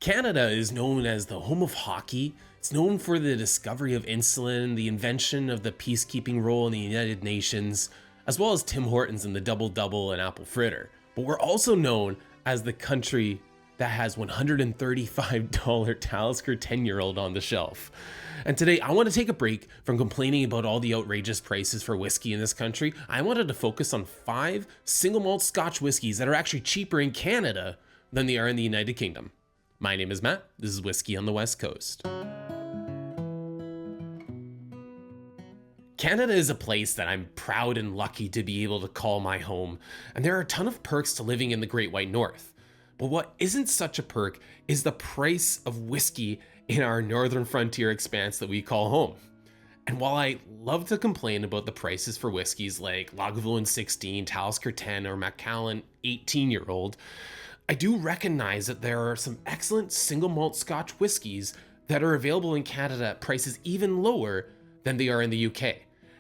Canada is known as the home of hockey. It's known for the discovery of insulin, the invention of the peacekeeping role in the United Nations, as well as Tim Hortons and the Double Double and apple fritter. But we're also known as the country that has $135 Talisker 10-year-old on the shelf. And today I want to take a break from complaining about all the outrageous prices for whiskey in this country. I wanted to focus on 5 single malt Scotch whiskies that are actually cheaper in Canada than they are in the United Kingdom. My name is Matt. This is Whiskey on the West Coast. Canada is a place that I'm proud and lucky to be able to call my home, and there are a ton of perks to living in the Great White North. But what isn't such a perk is the price of whiskey in our northern frontier expanse that we call home. And while I love to complain about the prices for whiskeys like Lagavulin 16, Talisker 10, or Macallan 18-year-old, I do recognize that there are some excellent single malt Scotch whiskies that are available in Canada at prices even lower than they are in the UK.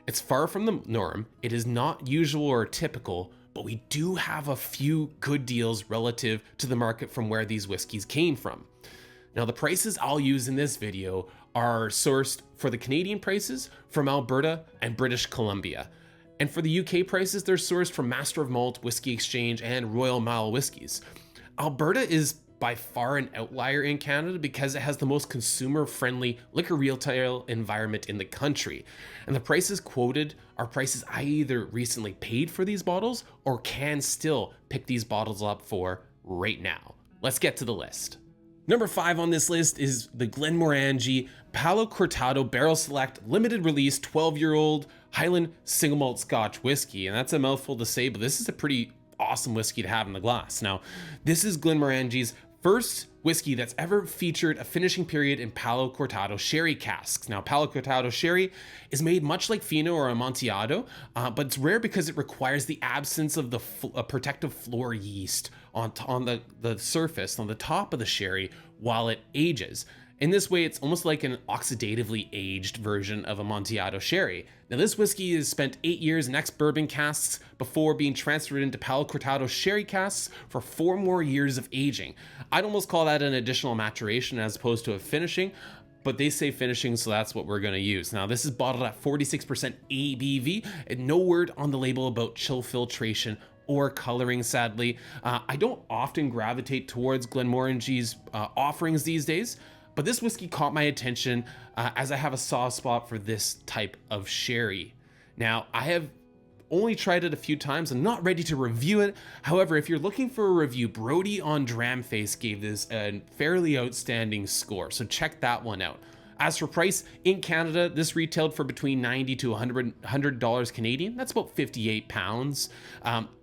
It's far from the norm, it is not usual or typical, but we do have a few good deals relative to the market from where these whiskeys came from. Now, the prices I'll use in this video are sourced for the Canadian prices from Alberta and British Columbia. And for the UK prices, they're sourced from Master of Malt, Whiskey Exchange, and Royal Mile Whiskies. Alberta is by far an outlier in Canada because it has the most consumer-friendly liquor retail environment in the country. And the prices quoted are prices I either recently paid for these bottles or can still pick these bottles up for right now. Let's get to the list. Number 5 on this list is the Glenmorangie Palo Cortado Barrel Select Limited Release 12-year-old Highland Single Malt Scotch Whiskey. And that's a mouthful to say, but this is a pretty awesome whiskey to have in the glass. Now, this is Glenmorangie's first whiskey that's ever featured a finishing period in Palo Cortado sherry casks. Now, Palo Cortado sherry is made much like Fino or Amontillado, but it's rare because it requires the absence of the protective floor yeast on the surface, on the top of the sherry, while it ages. In this way, it's almost like an oxidatively aged version of Amontillado sherry. Now, this whiskey has spent 8 years in ex-bourbon casks before being transferred into Palo Cortado sherry casks for 4 more years of aging. I'd almost call that an additional maturation as opposed to a finishing, but they say finishing, so that's what we're going to use. Now, this is bottled at 46% ABV, and no word on the label about chill filtration or coloring, sadly. I don't often gravitate towards Glenmorangie's offerings these days, but this whiskey caught my attention as I have a soft spot for this type of sherry. Now, I have only tried it a few times. I'm not ready to review it. However, if you're looking for a review, Brody on Dramface gave this a fairly outstanding score, so check that one out. As for price, in Canada, this retailed for between $90 to $100 Canadian. That's about 58 pounds.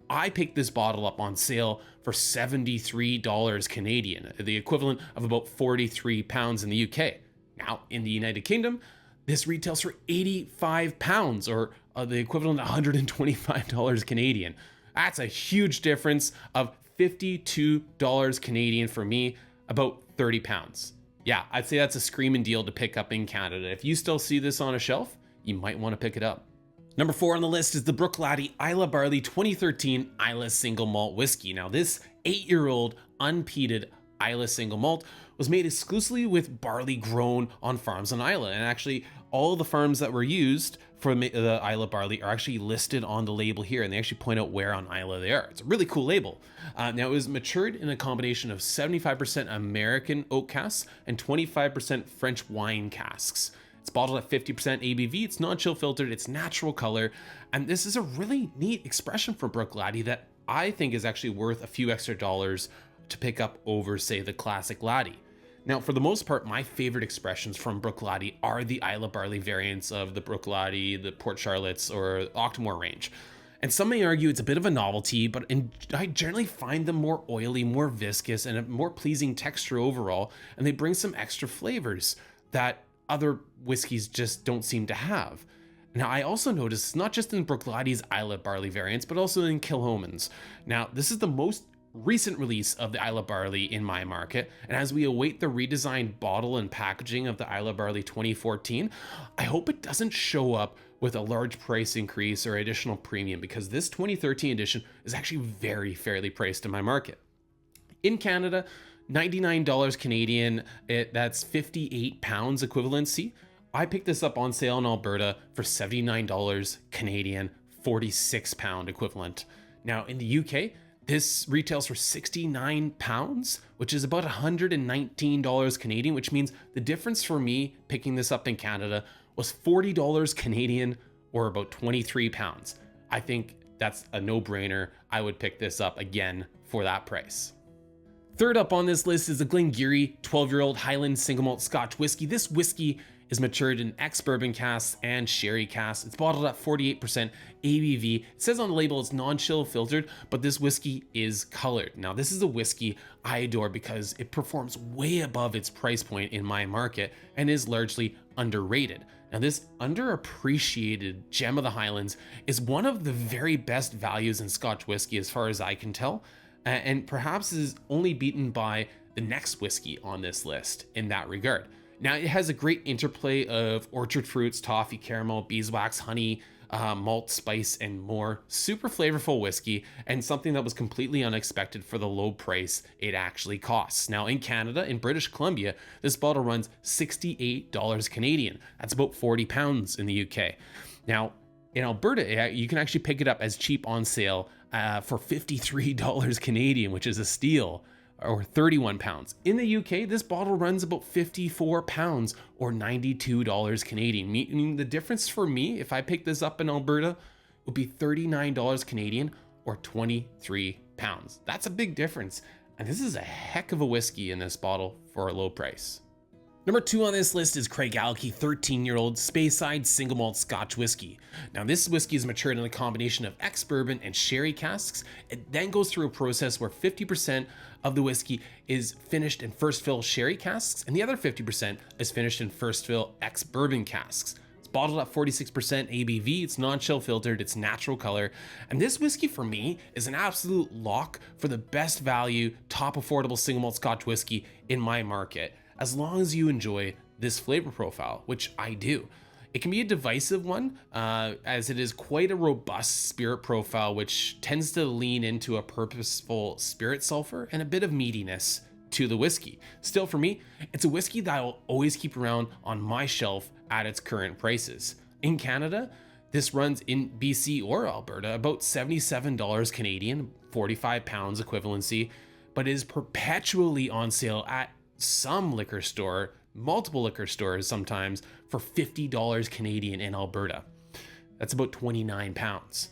I picked this bottle up on sale for $73 Canadian, the equivalent of about 43 pounds in the UK. Now, in the United Kingdom, this retails for 85 pounds, or the equivalent of $125 Canadian. That's a huge difference of $52 Canadian for me, about 30 pounds. Yeah, I'd say that's a screaming deal to pick up in Canada. If you still see this on a shelf, you might want to pick it up. Number 4 on the list is the Bruichladdich Islay Barley 2013 Islay Single Malt Whiskey. Now, this 8-year-old unpeated Islay Single Malt was made exclusively with barley grown on farms on Islay. And actually, all the farms that were used for the Islay barley are actually listed on the label here, and they actually point out where on Islay they are. It's a really cool label. Now, it was matured in a combination of 75% American oak casks and 25% French wine casks. It's bottled at 50% ABV, it's non-chill filtered, it's natural color, and this is a really neat expression for Bruichladdich that I think is actually worth a few extra dollars to pick up over, say, the classic laddie. Now, for the most part, my favorite expressions from Bruichladdich are the Islay barley variants of the Bruichladdich, the Port Charlottes, or Octomore range. And some may argue it's a bit of a novelty, but I generally find them more oily, more viscous, and a more pleasing texture overall, and they bring some extra flavors that other whiskeys just don't seem to have. Now, I also noticed not just in Bruichladdich Islay barley variants, but also in Kilchoman's. Now, this is the most recent release of the Islay barley in my market, and as we await the redesigned bottle and packaging of the Islay barley 2014, I hope it doesn't show up with a large price increase or additional premium, because this 2013 edition is actually very fairly priced in my market. In Canada, $99 Canadian, that's 58 pounds equivalency. I picked this up on sale in Alberta for $79 Canadian, 46 pound equivalent. Now in the UK, this retails for 69 pounds, which is about $119 Canadian, which means the difference for me picking this up in Canada was $40 Canadian, or about 23 pounds. I think that's a no-brainer. I would pick this up again for that price. Third up on this list is the Glenmorangie 12-year-old Highland Single Malt Scotch Whiskey. This whiskey is matured in ex-bourbon casks and sherry casks. It's bottled at 48% ABV. It says on the label it's non-chill filtered, but this whiskey is colored. Now, this is a whiskey I adore because it performs way above its price point in my market and is largely underrated. Now, this underappreciated gem of the Highlands is one of the very best values in Scotch whiskey as far as I can tell, and perhaps is only beaten by the next whiskey on this list in that regard. Now, it has a great interplay of orchard fruits, toffee, caramel, beeswax, honey, malt, spice, and more. Super flavorful whiskey, and something that was completely unexpected for the low price it actually costs. Now, in Canada, in British Columbia, this bottle runs $68 Canadian. That's about 40 pounds in the UK. Now, in Alberta, you can actually pick it up as cheap on sale for $53 Canadian, which is a steal, or 31 pounds. In the UK, this bottle runs about 54 pounds or $92 Canadian, meaning the difference for me, if I pick this up in Alberta, would be $39 Canadian or 23 pounds. That's a big difference. And this is a heck of a whiskey in this bottle for a low price. Number 2 on this list is Craigellachie 13-year-old Speyside Single Malt Scotch Whiskey. Now, this whiskey is matured in a combination of ex-bourbon and sherry casks. It then goes through a process where 50% of the whiskey is finished in first fill sherry casks, and the other 50% is finished in first fill ex-bourbon casks. It's bottled at 46% ABV, it's non-chill filtered, it's natural color, and this whiskey for me is an absolute lock for the best value, top affordable single malt Scotch whiskey in my market, as long as you enjoy this flavor profile, which I do. It can be a divisive one, as it is quite a robust spirit profile, which tends to lean into a purposeful spirit sulfur and a bit of meatiness to the whiskey. Still, for me, it's a whiskey that I'll always keep around on my shelf at its current prices. In Canada, this runs in BC or Alberta about $77 Canadian, 45 pounds equivalency, but is perpetually on sale at some liquor store, multiple liquor stores sometimes, for $50 Canadian in Alberta. That's about 29 pounds.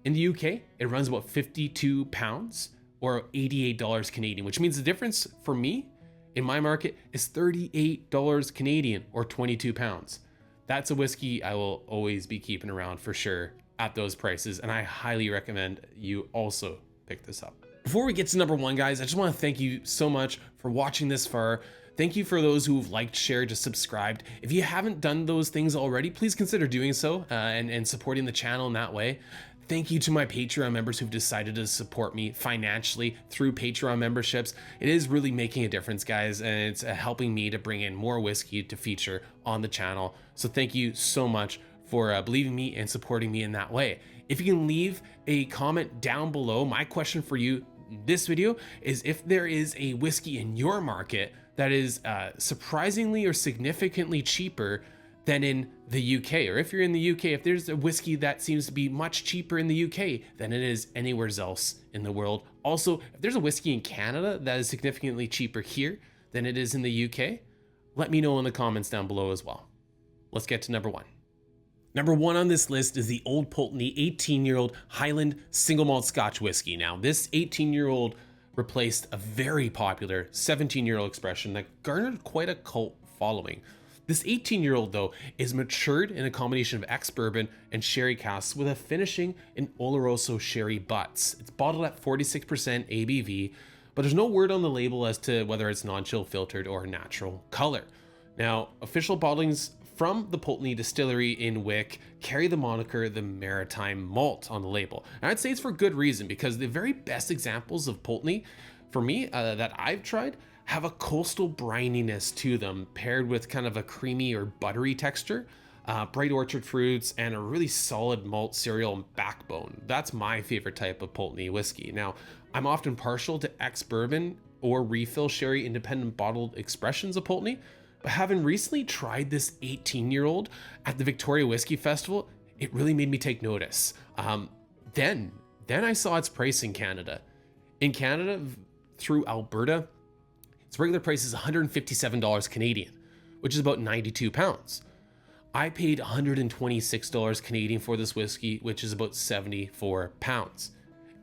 In the UK, it runs about 52 pounds or $88 Canadian, which means the difference for me in my market is $38 Canadian or 22 pounds. That's a whiskey I will always be keeping around for sure at those prices, and I highly recommend you also pick this up. Before we get to number 1, guys, I just want to thank you so much for watching this far. Thank you for those who've liked, shared, just subscribed. If you haven't done those things already, please consider doing so and supporting the channel in that way. Thank you to my Patreon members who've decided to support me financially through Patreon memberships. It is really making a difference, guys, and it's helping me to bring in more whiskey to feature on the channel. So thank you so much for believing me and supporting me in that way. If you can leave a comment down below, my question for you this video is if there is a whiskey in your market that is surprisingly or significantly cheaper than in the UK, or if you're in the UK, if there's a whiskey that seems to be much cheaper in the UK than it is anywhere else in the world. Also, if there's a whiskey in Canada that is significantly cheaper here than it is in the UK, let me know in the comments down below as well. Let's get to number 1. Number 1 on this list is the Old Pulteney 18-year-old Highland Single Malt Scotch Whiskey. Now, this 18-year-old replaced a very popular 17-year-old expression that garnered quite a cult following. This 18-year-old, though, is matured in a combination of ex-bourbon and sherry casks with a finishing in Oloroso sherry butts. It's bottled at 46% ABV, but there's no word on the label as to whether it's non-chill filtered or natural color. Now, official bottlings from the Pulteney distillery in Wick carry the moniker the Maritime Malt on the label. And I'd say it's for good reason, because the very best examples of Pulteney, for me, that I've tried, have a coastal brininess to them, paired with kind of a creamy or buttery texture, bright orchard fruits, and a really solid malt cereal backbone. That's my favorite type of Pulteney whiskey. Now, I'm often partial to ex-bourbon or refill sherry independent bottled expressions of Pulteney, but having recently tried this 18-year-old at the Victoria Whiskey Festival, it really made me take notice. Then I saw its price in Canada. In Canada, through Alberta, its regular price is $157 Canadian, which is about 92 pounds. I paid $126 Canadian for this whiskey, which is about 74 pounds.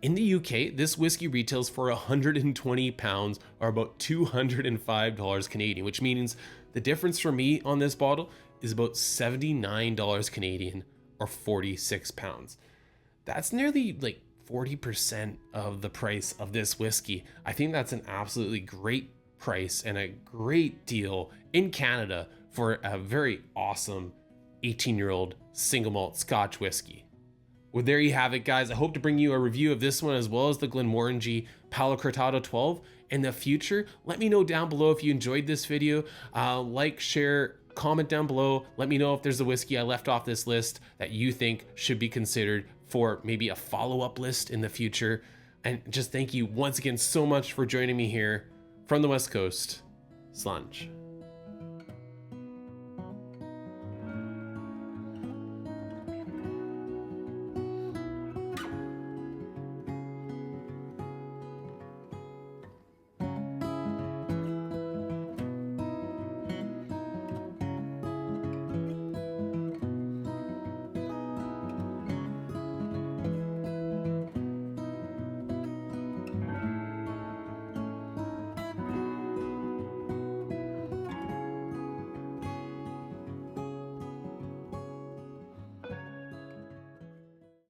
In the UK, this whiskey retails for 120 pounds or about $205 Canadian, which means the difference for me on this bottle is about $79 Canadian or 46 pounds. That's nearly like 40% of the price of this whiskey. I think that's an absolutely great price and a great deal in Canada for a very awesome 18-year-old single malt Scotch whiskey. Well, there you have it, guys. I hope to bring you a review of this one as well as the Glenmorangie Palo Cortado 12 in the future. Let me know down below if you enjoyed this video. Like, share, comment down below. Let me know if there's a whiskey I left off this list that you think should be considered for maybe a follow-up list in the future. And just thank you once again so much for joining me here from the West Coast. Slàinte.